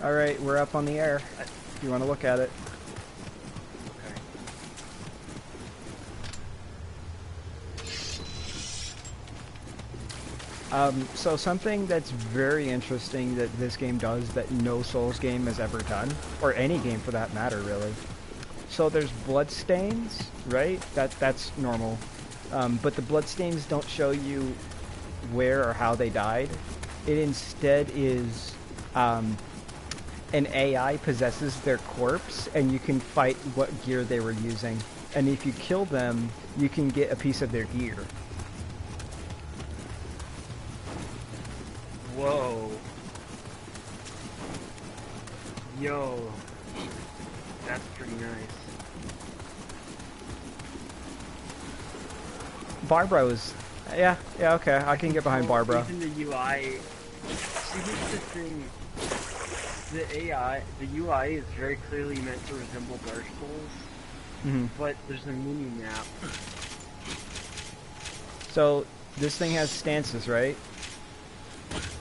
Alright, we're up on the air. If you want to look at it. So something that's very interesting that this game does that no Souls game has ever done, or any game for that matter, really. So there's blood stains, right? That's normal. But the blood stains don't show you where or how they died. It instead is an AI possesses their corpse, and you can fight what gear they were using. And if you kill them, you can get a piece of their gear. Whoa. Yo. That's pretty nice. Barbara was... Yeah, okay, I can get behind Barbara. Even the UI... See, here's the thing. The AI, the UI is very clearly meant to resemble Dark Souls, but there's a mini-map. So, this thing has stances, right?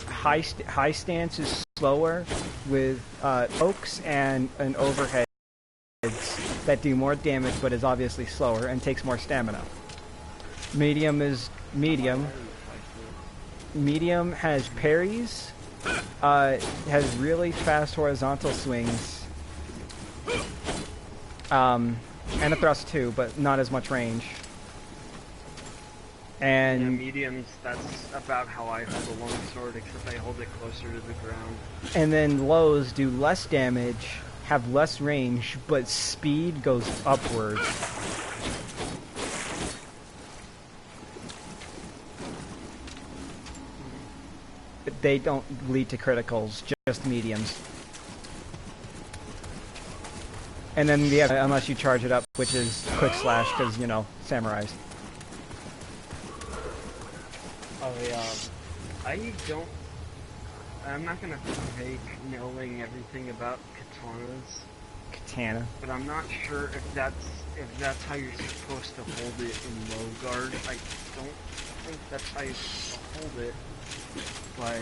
High stance is slower with pokes and an overhead that do more damage but is obviously slower and takes more stamina. Medium is medium. Medium has parries, has really fast horizontal swings, and a thrust too, but not as much range. And yeah, mediums, that's about how I hold a long sword, except I hold it closer to the ground. And then lows do less damage, have less range, but speed goes upward. They don't lead to criticals, just mediums. And then the other, unless you charge it up, which is quick slash, because, you know, samurais. I'm not gonna fake knowing everything about katanas. Katana. But I'm not sure if that's how you're supposed to hold it in low guard. I don't think that's how you're supposed to hold it. But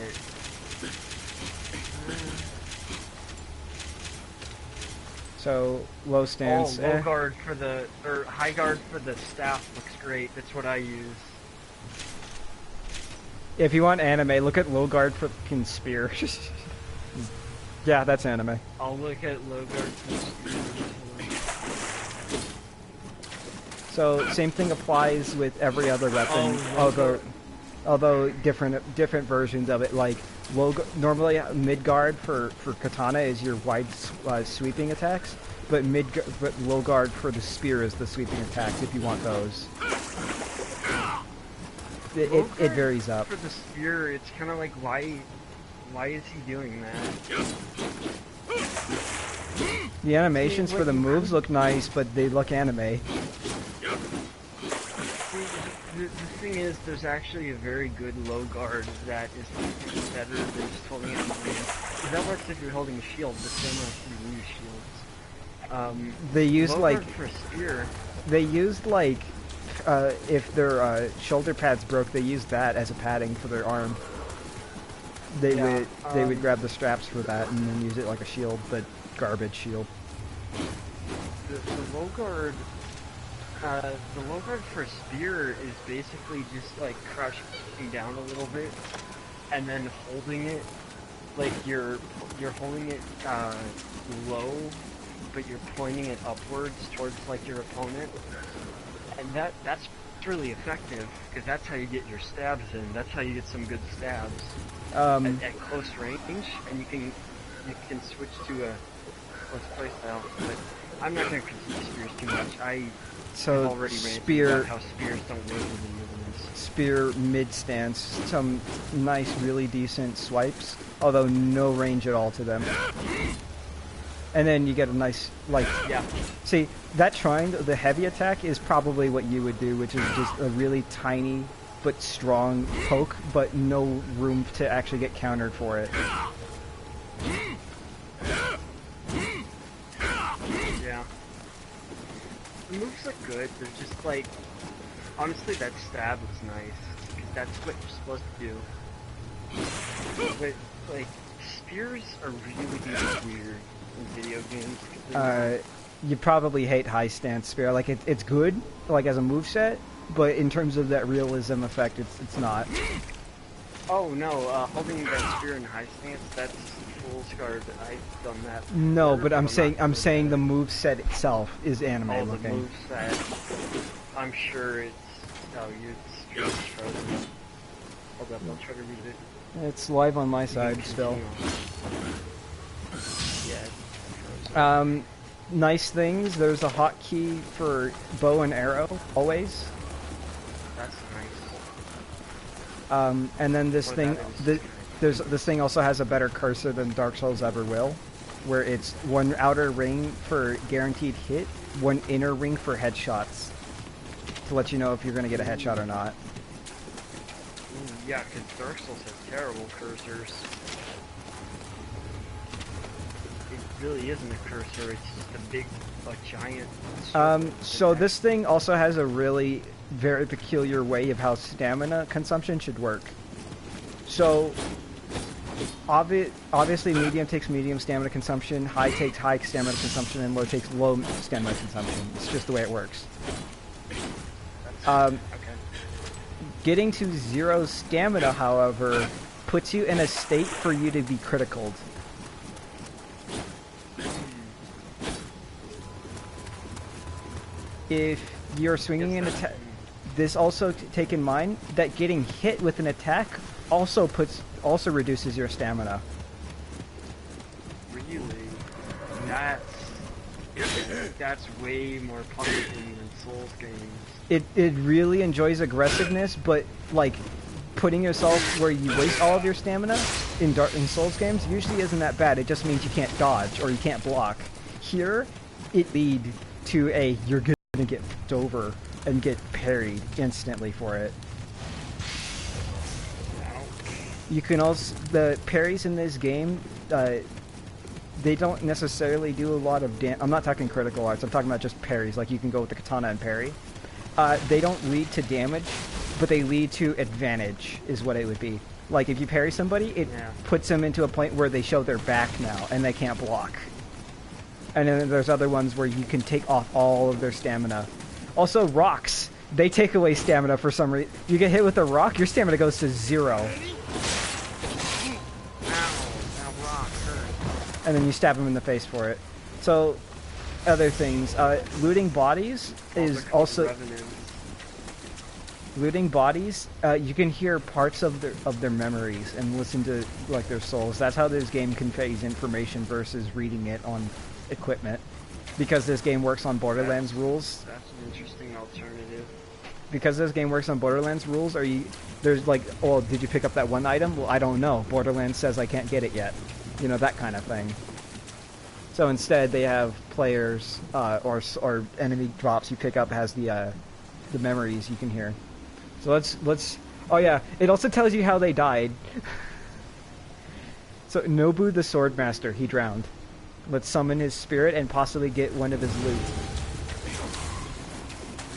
so low stance. low guard for the high guard for the staff looks great. That's what I use. If you want anime, look at low guard for fucking spear. Yeah, that's anime. I'll look at low guard for spear. So same thing applies with every other weapon, although different versions of it. Like normally mid guard for katana is your wide sweeping attacks, but low guard for the spear is the sweeping attacks if you want those. It varies up. For the spear, it's kind of like why is he doing that? The animations for the moves look nice, but they look anime. The thing is, there's actually a very good low guard that is better than just holding it in the hand. That works if you're holding a shield, but then if you use shields. They used low like guard for a spear. They used like if their shoulder pads broke, they used that as a padding for their arm. They would grab the straps for that and then use it like a shield, but garbage shield. The low guard for a spear is basically just like crouching down a little bit and then holding it like you're holding it low, but you're pointing it upwards towards like your opponent, and that's really effective because that's how you get your stabs in. That's how you get some good stabs at close range, and you can switch to a close playstyle. But I'm not going to critique spears too much. So I've already spear, about how spears don't work with the movements. Spear mid stance, some nice, really decent swipes, although no range at all to them. And then you get a nice, like, yeah. See, that triangle, the heavy attack is probably what you would do, which is just a really tiny but strong poke, but no room to actually get countered for it. Yeah. The moves look good, they're just like, honestly that stab is nice, because that's what you're supposed to do. But, like, Spears are really weird in video games. 'Cause they're You probably hate high stance spear. Like it's good, like as a moveset, but in terms of that realism effect, it's not. Oh no, holding that spear in high stance, that's full scarred. I've done that. No, before, but I'm not saying good the at moveset itself is anime it. Oh, the looking. moveset. I'm sure it's. Oh, you're just frozen. Hold up, I'll try to read it. It's live on my side still. Yeah. Nice things. There's a hotkey for bow and arrow always. That's nice. And then this thing, this thing also has a better cursor than Dark Souls ever will, where it's one outer ring for guaranteed hit, one inner ring for headshots, to let you know if you're going to get a headshot or not. Yeah, because Dark Souls has terrible cursors. It really isn't a cursor, it's just a big, giant... So this thing also has a really very peculiar way of how stamina consumption should work. So, obviously medium takes medium stamina consumption, high takes high stamina consumption, and low takes low stamina consumption. It's just the way it works. Okay. Getting to 0 stamina, however, puts you in a state for you to be criticaled. If you're swinging an attack, this also take in mind that getting hit with an attack also reduces your stamina. Really? That's way more punishing than Souls games. It really enjoys aggressiveness, but like putting yourself where you waste all of your stamina in Souls games usually isn't that bad. It just means you can't dodge or you can't block. Here, it lead to a you're gonna get f***ed over and get parried instantly for it. You can also the parries in this game. They don't necessarily do a lot of damage. I'm not talking critical arts. I'm talking about just parries. Like you can go with the katana and parry. They don't lead to damage, but they lead to advantage. Is what it would be. Like if you parry somebody, it puts them into a point where they show their back now and they can't block. And then there's other ones where you can take off all of their stamina. Also, rocks. They take away stamina for some reason. You get hit with a rock, your stamina goes to 0. And then you stab him in the face for it. So, other things. Looting bodies is also... Looting bodies, you can hear parts of their memories and listen to like their souls. That's how this game conveys information versus reading it on equipment. Because this game works on Borderlands rules. That's an interesting alternative. Because this game works on Borderlands rules, there's like, oh, did you pick up that one item? Well, I don't know. Borderlands says I can't get it yet. You know, that kind of thing. So instead, they have players or enemy drops you pick up has the memories you can hear. So let's. Oh yeah, it also tells you how they died. So Nobu the Swordmaster, he drowned. Let's summon his spirit and possibly get one of his loot.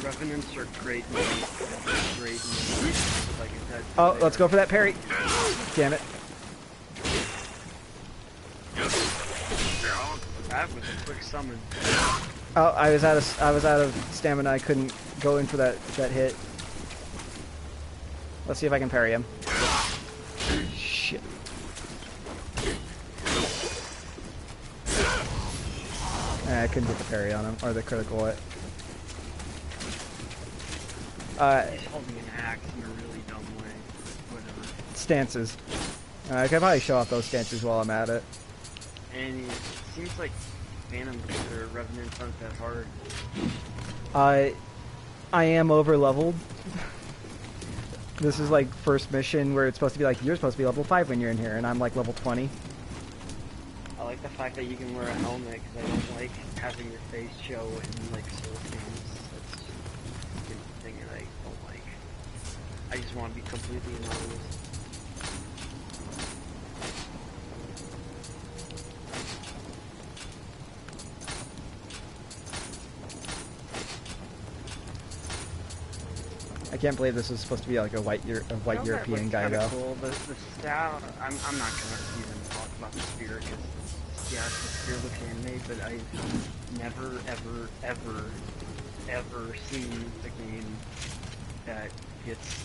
Revenants are great. Oh, let's go for that parry. Damn it. That was a quick summon. Oh, I was out of stamina. I couldn't go in for that hit. Let's see if I can parry him. Shit. I couldn't get the parry on him, or the critical hit. He's holding an axe in a really dumb way. Whatever. Stances. I could probably show off those stances while I'm at it. And it seems like Phantoms or Revenants aren't that hard. I am over leveled. This is like first mission where it's supposed to be like, you're supposed to be level 5 when you're in here, and I'm like level 20. I like the fact that you can wear a helmet, because I don't like having your face show in like Souls games. That's the thing that I don't like. I just want to be completely anonymous. can't believe this is supposed to be like a white European guy though. Cool. The staff. I'm not gonna even talk about the spear because yeah, it's a spear looking anime, but I've never ever seen a game that gets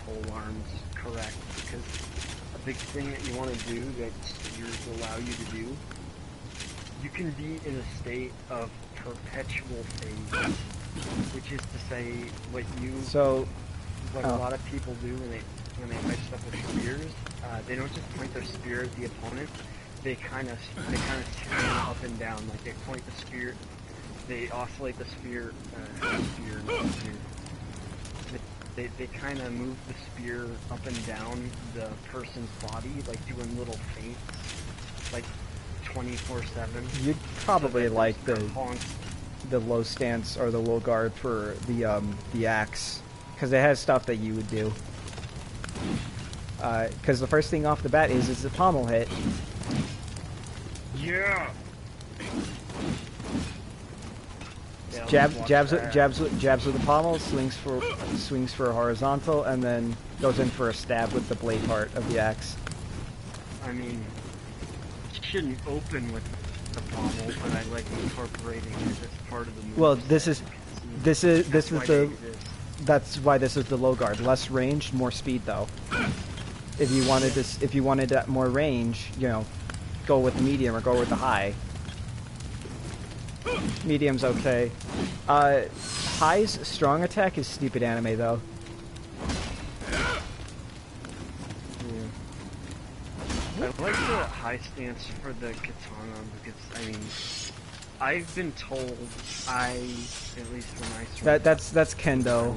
pole arms correct, because a big thing that you want to do that spears allow you to do, you can be in a state of perpetual phase, which is to say what a lot of people do when they fight stuff with spears. They don't just point their spear at the opponent. They kind of turn up and down. Like they point the spear, they oscillate the spear. They kind of move the spear up and down the person's body, like doing little feints, like 24/7. You'd probably like the low stance or the low guard for the axe, because it has stuff that you would do. Because the first thing off the bat is the pommel hit. Yeah. Jabs with the pommel, swings for a horizontal, and then goes in for a stab with the blade part of the axe. I mean, it shouldn't open with the pommel, but I like incorporating it as part of the move. Well, that's why this is the low guard. Less range, more speed though. If you wanted more range, you know, go with the medium or go with the high. Medium's okay. High's strong attack is stupid anime though. I like the high stance for the katana because, I mean, I've been told at least when I sword, that's kendo.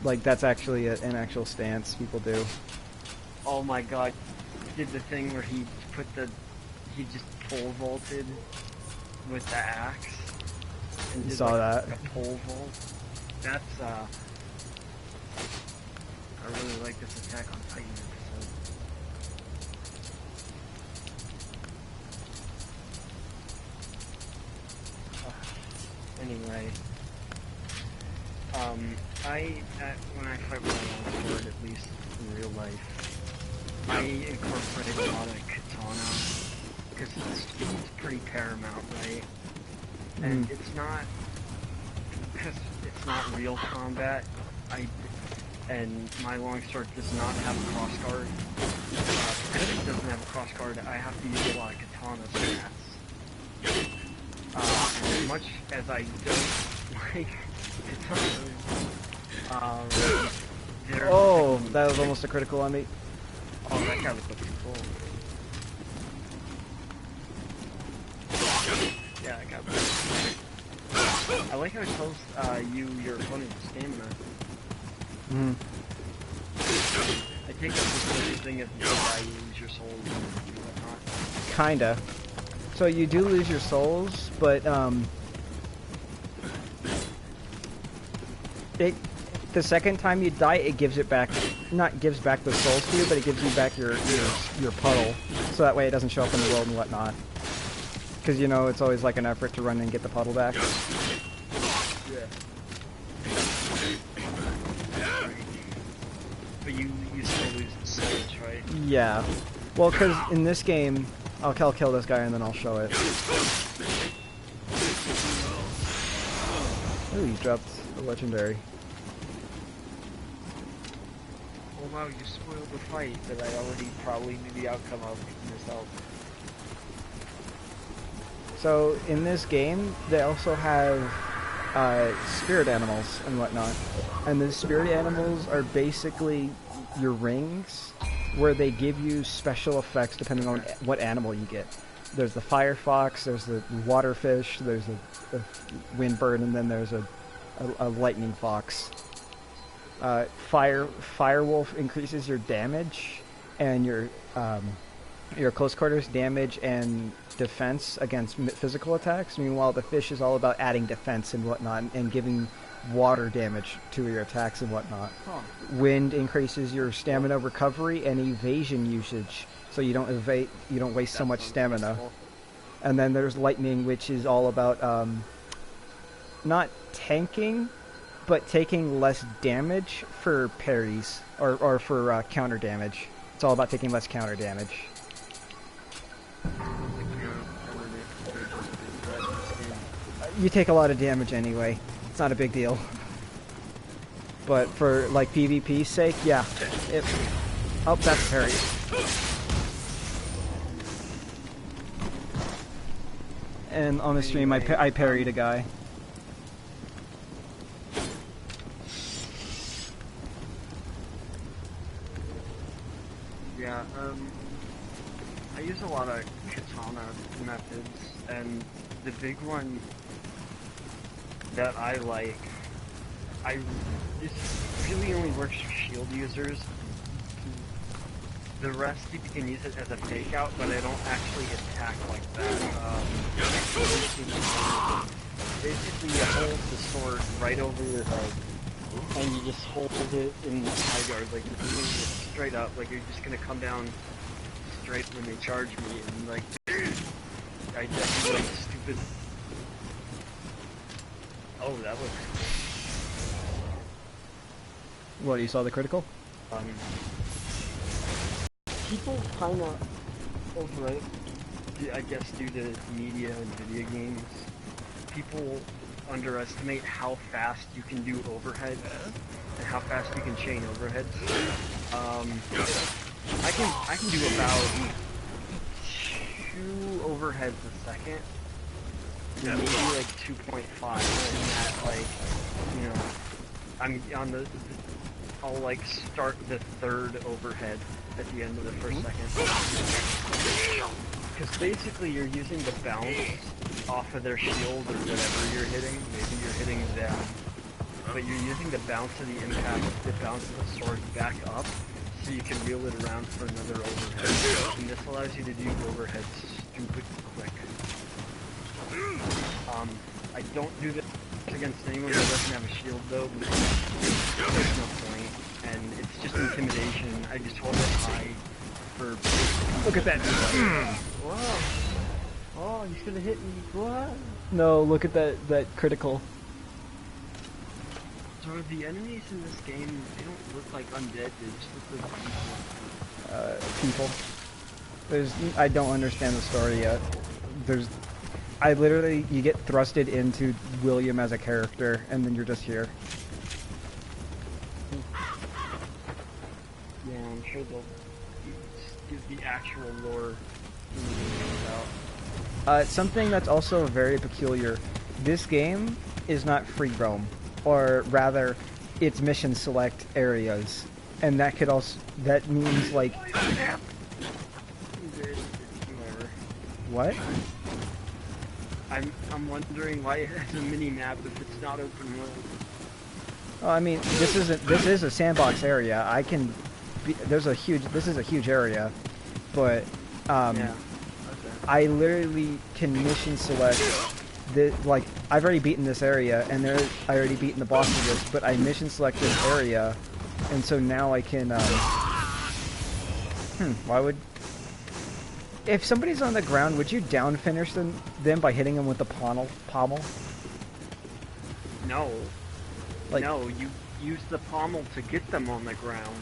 Like that's actually an actual stance people do. Oh my god, he did the thing where he just pole vaulted with the axe. And did saw that. A pole vault. That's I really like this Attack on Titan episode. Anyway, when I fight with my longsword, at least in real life, I incorporate a lot of katana because it's pretty paramount, right? And it's not because it's not real combat. And my longsword does not have a crossguard. Because it doesn't have a crossguard, I have to use a lot of katana stats. As much as I don't like katanas, oh, that was almost a critical on me. Oh, that guy was looking cool. Yeah, that guy was cool. I like how it tells your opponent's stamina. I take that the thing as you lose your souls and whatnot. Kinda. So you do lose your souls, but the second time you die, it gives it back. Not gives back the souls to you, but it gives you back your puddle, so that way it doesn't show up in the world and whatnot. Because you know it's always like an effort to run and get the puddle back. Yeah. But you still lose the souls, right? Yeah. Well, because in this game, I'll kill this guy and then I'll show it. Ooh, he dropped a legendary. Oh wow, you spoiled the fight that I already probably knew the outcome of myself. So in this game, they also have spirit animals and whatnot. And the spirit animals are basically your rings, where they give you special effects depending on what animal you get. There's the fire fox, there's the water fish, there's a wind bird, and then there's a lightning fox. Fire wolf increases your damage and your close quarters damage and defense against physical attacks. Meanwhile, the fish is all about adding defense and whatnot and giving water damage to your attacks and whatnot. Huh. Wind increases your stamina recovery and evasion usage, so you don't waste so much stamina. Useful. And then there's lightning, which is all about not tanking, but taking less damage for parries or for counter damage. It's all about taking less counter damage. You take a lot of damage anyway. It's not a big deal. But for like PvP's sake, yeah. Oh, that's parry. And on the stream, I parried a guy. Yeah, I use a lot of katana methods, and the big one that I like, this really only works for shield users. The rest you can use it as a fake out, but I don't actually attack like that. Basically you hold the sword right over your head, and you just hold it in high guard, like you're doing it straight up, like you're just gonna come down straight when they charge me, and like, I just do like stupid. Oh, that looks What, you saw the critical? people kind of over it, I guess due to media and video games, people underestimate how fast you can do overhead and how fast you can chain overheads. I can do about 2 overheads a second, maybe like 2.5, and that, like, you know, I'm on the I'll like start the 3rd overhead at the end of the 1st second. Because basically you're using the bounce off of their shield or whatever you're hitting. Maybe you're hitting them, but you're using the bounce of the impact, the bounce of the sword back up, so you can reel it around for another overhead. And this allows you to do overheads stupid quick. I don't do this against anyone that doesn't have a shield though, because there's no point, and it's just intimidation. I just hold it high for... Look at that! Whoa! Oh, you should have hit me. What? No, look at that critical. So the enemies in this game, they don't look like undead, they just look like People. I don't understand the story yet. I literally, you get thrusted into William as a character, and then you're just here. Yeah, I'm sure they'll give the actual lore out. Something that's also very peculiar. This game is not free roam, or rather, it's mission select areas, and that could also means like. What? I'm wondering why it has a mini map if it's not open world. Well, I mean, this is a sandbox area. This is a huge area, but yeah. Okay. I literally can mission select like I've already beaten this area, and I already beaten the boss of this, but I mission select this area, and so now I can if somebody's on the ground, would you down finish them by hitting them with the pommel? No. Like, no, you use the pommel to get them on the ground.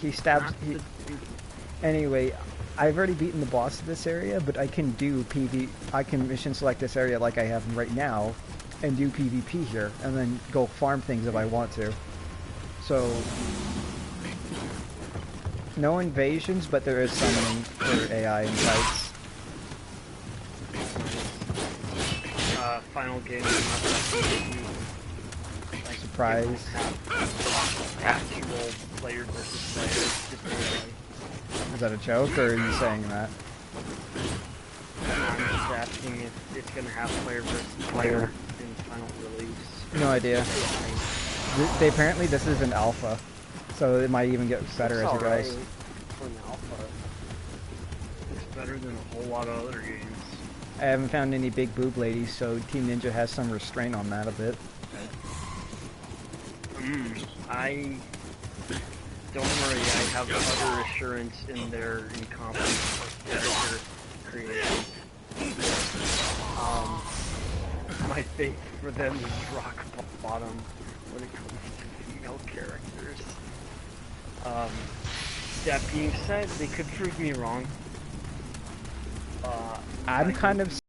He stabs. Anyway, I've already beaten the boss of this area, but I can do PV. I can mission select this area like I have right now, and do PvP here, and then go farm things if I want to. So. No invasions, but there is summoning for AI and fights. Final game. Like, surprise. Actual player versus player. Is that a joke, or are you saying that? I'm just asking if it's gonna have player versus player in the final release. No idea. Apparently this is an alpha. So it might even get better as it goes. For an alpha, it's better than a whole lot of other games. I haven't found any big boob ladies, so Team Ninja has some restraint on that a bit. I don't worry. I have utter assurance in their incompetence of character creation. my faith for them is rock bottom when it comes to female characters. Um, that being said, they could prove me wrong. I'm I kind of